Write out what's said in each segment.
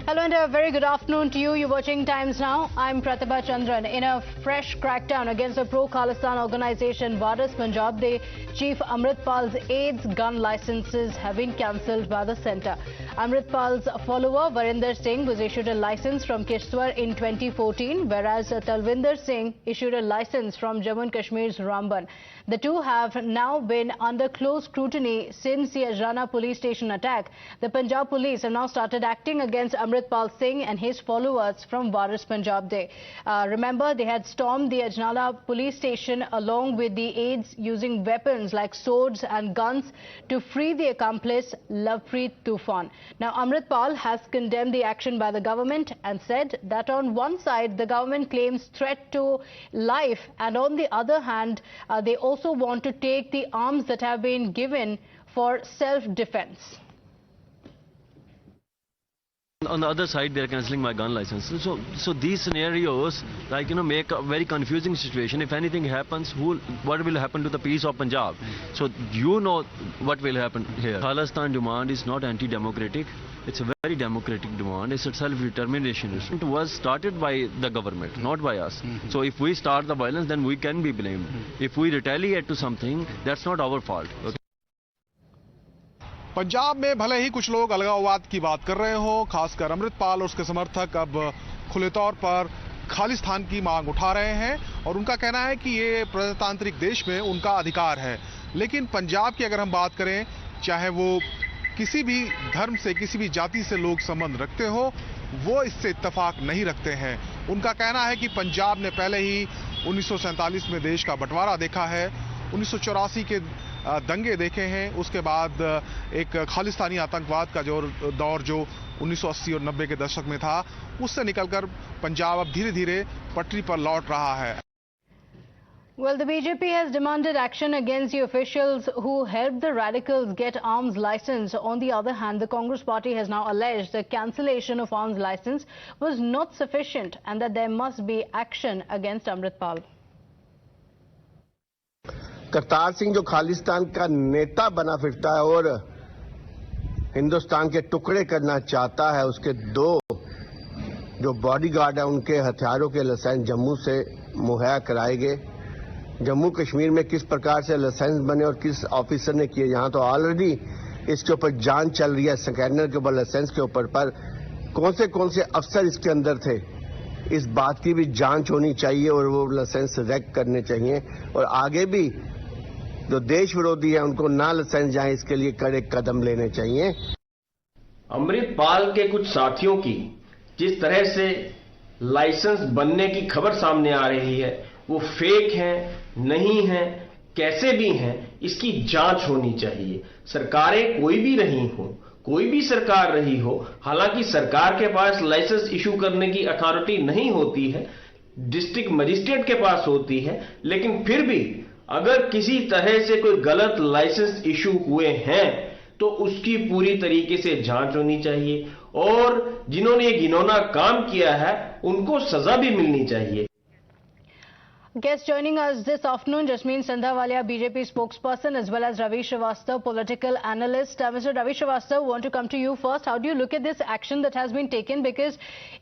Hello and a very good afternoon to you. You're watching Times Now. I'm Pratibha Chandran. In a fresh crackdown against the pro-khalistan organization Varis Punjab, the Chief Amritpal's aides' gun licenses have been cancelled by the centre. Amritpal's follower Varinder Singh was issued a license from Kishtwar in 2014, whereas Talvinder Singh issued a license from Jammu and Kashmir's Ramban. The two have now been under close scrutiny since the Ajrana police station attack. The Punjab police have now started acting against Amritpal Singh and his followers from Varis Punjab Day. Remember, they had stormed the Ajrana police station along with the aides using weapons like swords and guns to free the accomplice Lovepreet Tufan. Now, Amritpal has condemned the action by the government and said that on one side, the government claims threat to life, and on the other hand, they also want to take the arms that have been given for self-defense. On the other side, they're cancelling my gun licenses. So these scenarios, make a very confusing situation. If anything happens, what will happen to the peace of Punjab? So you know what will happen here. Khalistan demand is not anti-democratic. It's a very democratic demand. It's a self-determination issue. It was started by the government, not by us. So if we start the violence, then we can be blamed. If we retaliate to something, that's not our fault. Okay? Punjab में भले ही कुछ लोग अलगाववाद की बात कर रहे हो, खासकर अमृतपाल और उसके समर्थक अब खुले तौर पर खालिस्तान की मांग उठा रहे हैं और उनका कहना है कि ये प्रजातांत्रिक देश में उनका अधिकार है। लेकिन पंजाब की अगर हम बात करें, चाहे वो किसी भी धर्म से, किसी भी जाति से लोग संबंध रखते हो, वो इससे इत्तेफाक नहीं रखते हैं। उनका कहना है कि पंजाब ने पहले ही 1947 में देश का बंटवारा देखा है, 1984 के दंगे देखे हैं, उसके बाद एक खालिस्तानी आतंकवाद का दौर जो 1980 और 90 के दशक में था, उससे निकलकर पंजाब अब धीरे-धीरे पटरी पर लौट रहा है। Well, the BJP has demanded action against the officials who helped the radicals get arms license. On the other hand, the Congress party has now alleged the cancellation of arms license was not sufficient and that there must be action against Amritpal. Kartar Singh जो खालिस्तान का नेता बना फिरता है और हिंदुस्तान के टुकड़े करना चाहता है, उसके दो जो बॉडीगार्ड हैं उनके हथियारों के लाइसेंस जम्मू से मुहैया कराए गए। जम्मू कश्मीर में किस प्रकार से लाइसेंस बने और किस ऑफिसर ने किए, यहाँ तो ऑलरेडी इसके ऊपर जांच चल रही है, स्कैनर के ऊपर, लाइसेंस के ऊपर, पर कौन से अफसर इसके अंदर थे, इस बात की भी जांच होनी चाहिए और वो लाइसेंस रेक करने चाहिए और आगे भी जो देश विरोधी है उनको ना लाइसेंस जाए, इसके लिए कड़े कदम लेने चाहिए। अमृतपाल के कुछ साथियों की जिस तरह से लाइसेंस बनने की खबर सामने आ रही है, वो फेक हैं, नहीं हैं, कैसे भी हैं, इसकी जांच होनी चाहिए। सरकारें कोई भी रही हो, कोई भी सरकार रही हो, हालांकि सरकार के पास लाइसेंस इशू करने की अथॉरिटी नहीं होती है, डिस्ट्रिक्ट मजिस्ट्रेट के पास होती है, लेकिन फिर भी अगर किसी तरह से कोई गलत लाइसेंस इशू हुए हैं तो उसकी पूरी तरीके से जांच होनी चाहिए और जिन्होंने ये घिनौना काम किया है उनको सजा भी मिलनी चाहिए। Guests joining us this afternoon, Jasmeen Sandhawalia, BJP spokesperson, as well as Ravi Srivastava, political analyst. Mr. Ravi Srivastava, want to come to you first. How do you look at this action that has been taken? Because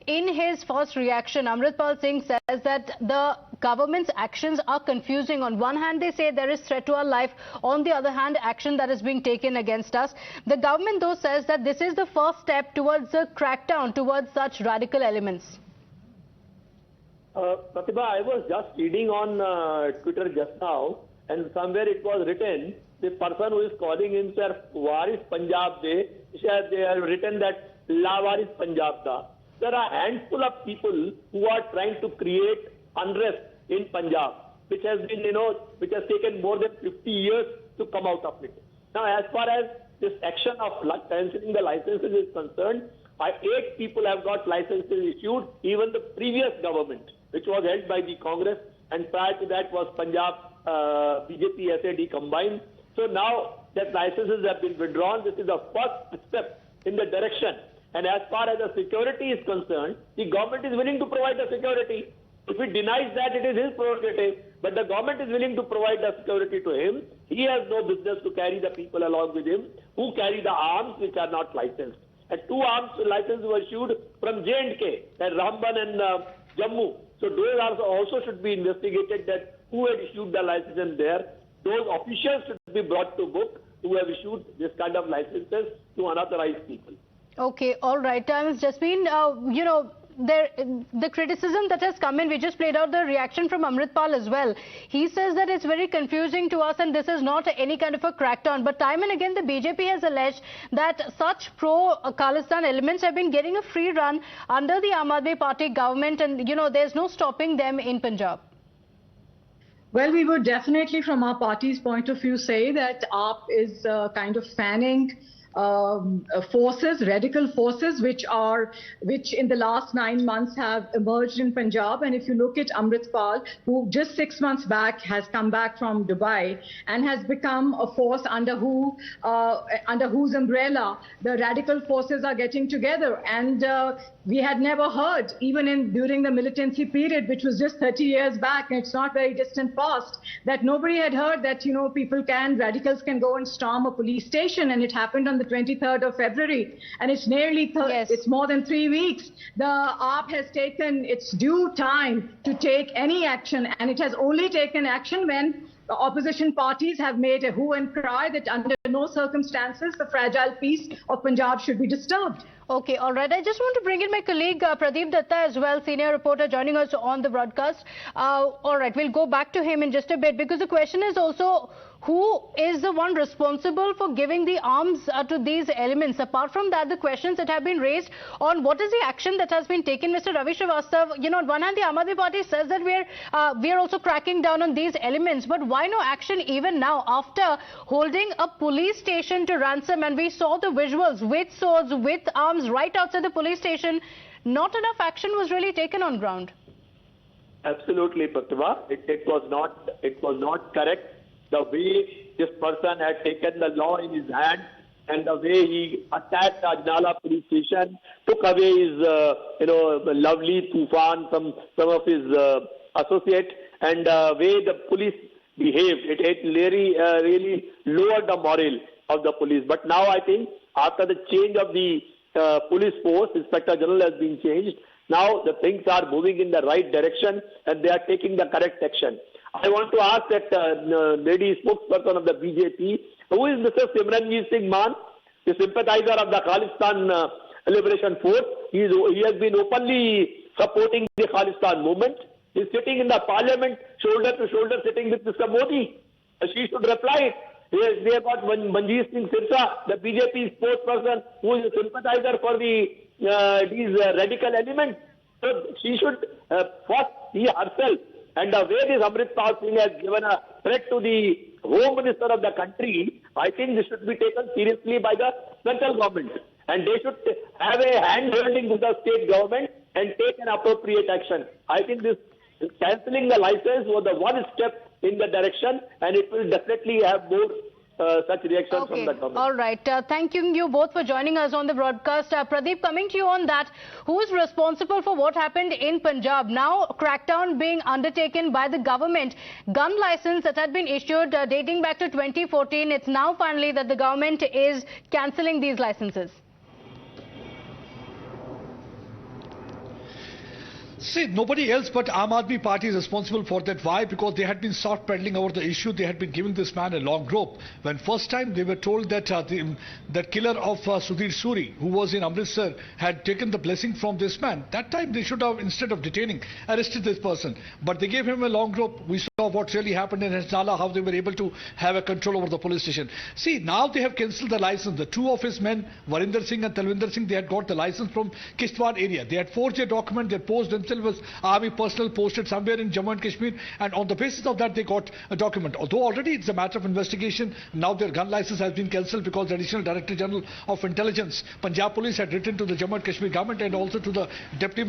in his first reaction, Amritpal Singh says that the government's actions are confusing. On one hand, they say there is threat to our life. On the other hand, action that is being taken against us. The government, though, says that this is the first step towards a crackdown towards such radical elements. Pratibha, I was just reading on Twitter just now, and somewhere it was written, the person who is calling himself Varis Punjab Day, they have written that La Varis Punjab Da. There are a handful of people who are trying to create unrest in Punjab, which has been, which has taken more than 50 years to come out of it. Now, as far as this action of cancelling the licenses is concerned, 8 people have got licenses issued, even the previous government, which was held by the Congress, and prior to that was Punjab BJP SAD combined. So now that licenses have been withdrawn, this is the first step in the direction. And as far as the security is concerned, the government is willing to provide the security. If he denies that, it is his prerogative. But the government is willing to provide the security to him. He has no business to carry the people along with him who carry the arms which are not licensed. and 2 arms licenses were issued from J&K, and Ramban and Jammu. So those also should be investigated, that who had issued the license there. Those officials should be brought to book who have issued this kind of licenses to unauthorized people. Okay, all right. Jasmine, the criticism that has come in, we just played out the reaction from Amritpal as well. He says that it's very confusing to us and this is not any kind of a crackdown. But time and again, the BJP has alleged that such pro-khalistan elements have been getting a free run under the Aam Aadmi Party government, and, there's no stopping them in Punjab. Well, we would definitely, from our party's point of view, say that AAP is kind of fanning forces, radical forces, which in the last 9 months have emerged in Punjab. And if you look at Amritpal, who just 6 months back has come back from Dubai and has become a force under whose umbrella the radical forces are getting together. And we had never heard, even during the militancy period, which was just 30 years back, and it's not very distant past, that nobody had heard that, radicals can go and storm a police station, and it happened on the 23rd of February, and it's nearly, it's more than 3 weeks. The AAP has taken its due time to take any action, and it has only taken action when the opposition parties have made a hue and cry that under no circumstances the fragile peace of Punjab should be disturbed. Okay, all right. I just want to bring in my colleague Pradeep Datta as well, senior reporter joining us on the broadcast. All right, we'll go back to him in just a bit, because the question is also, who is the one responsible for giving the arms to these elements? Apart from that, the questions that have been raised on what is the action that has been taken, Mr. Ravi Srivastav, on one hand, the Aam Aadmi Party says that we are also cracking down on these elements, but why no action even now after holding a police station to ransom? And we saw the visuals with swords, with arms right outside the police station. Not enough action was really taken on ground. Absolutely, Pratibha. It was not correct. The way this person had taken the law in his hand, and the way he attacked the Ajnala police station, took away his, lovely Tufan from some of his associates, and the way the police behaved, it really lowered the morale of the police. But now I think after the change of the police force, Inspector General has been changed. Now the things are moving in the right direction, and they are taking the correct action. I want to ask that lady spokesperson of the BJP, who is Mr. Simranjit Singh Mann, the sympathizer of the Khalistan Liberation Force. He has been openly supporting the Khalistan movement. He is sitting in the parliament, shoulder to shoulder, sitting with Mr. Modi. She should reply. They have got Manjeet Singh Sirsa, the BJP spokesperson, who is a sympathizer for these radical elements. So she should first see herself. And the way this Amritpal Singh has given a threat to the Home Minister of the country, I think this should be taken seriously by the central government. And they should have a hand-holding with the state government and take an appropriate action. I think this cancelling the license was the one step in the direction, and it will definitely have more such reactions from the government. All right. Thank you both for joining us on the broadcast. Pradeep, coming to you on that, who is responsible for what happened in Punjab? Now, crackdown being undertaken by the government. Gun license that had been issued dating back to 2014. It's now finally that the government is cancelling these licenses. See, nobody else but Aam Aadmi Party is responsible for that. Why? Because they had been soft peddling over the issue. They had been giving this man a long rope. When first time they were told that the killer of Sudhir Suri, who was in Amritsar, had taken the blessing from this man. That time they should have, instead of detaining, arrested this person. But they gave him a long rope. We saw what really happened in Ajnala, how they were able to have a control over the police station. See, now they have cancelled the license. The two of his men, Varinder Singh and Talvinder Singh, they had got the license from Kishtwar area. They had forged a document. They posed themselves as army personnel posted somewhere in Jammu and Kashmir, and on the basis of that they got a document. Although already it's a matter of investigation, now their gun license has been cancelled because the Additional Director General of Intelligence, Punjab Police, had written to the Jammu and Kashmir government and also to the Deputy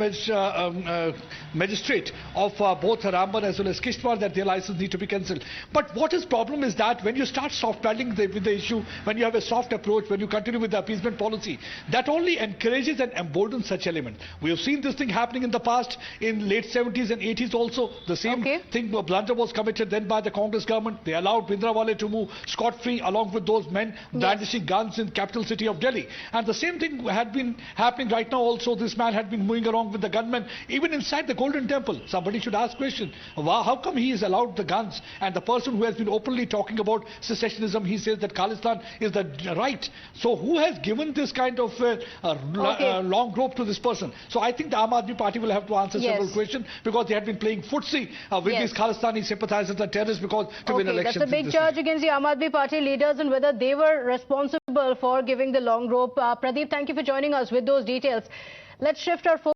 Magistrate of both Ramban as well as Kishtwar that they their license need to be cancelled. But what is problem is that when you start soft pedaling with the issue, when you have a soft approach, when you continue with the appeasement policy, that only encourages and emboldens such element. We have seen this thing happening in the past, in late 70s and 80s also. The same thing, blunder was committed then by the Congress government. They allowed Bhindranwale to move scot-free along with those men brandishing guns in capital city of Delhi. And the same thing had been happening right now also. This man had been moving around with the gunmen, even inside the Golden Temple. Somebody should ask question, how come he is allowed the guns? And the person who has been openly talking about secessionism, he says that Khalistan is the right. So who has given this kind of long rope to this person? So I think the Aam Aadmi Party will have to answer several questions, because they had been playing footsie with these Khalistani sympathizers and terrorists because to win elections. That's a big charge against the Aam Aadmi Party leaders and whether they were responsible for giving the long rope. Pradeep, thank you for joining us with those details. Let's shift our focus.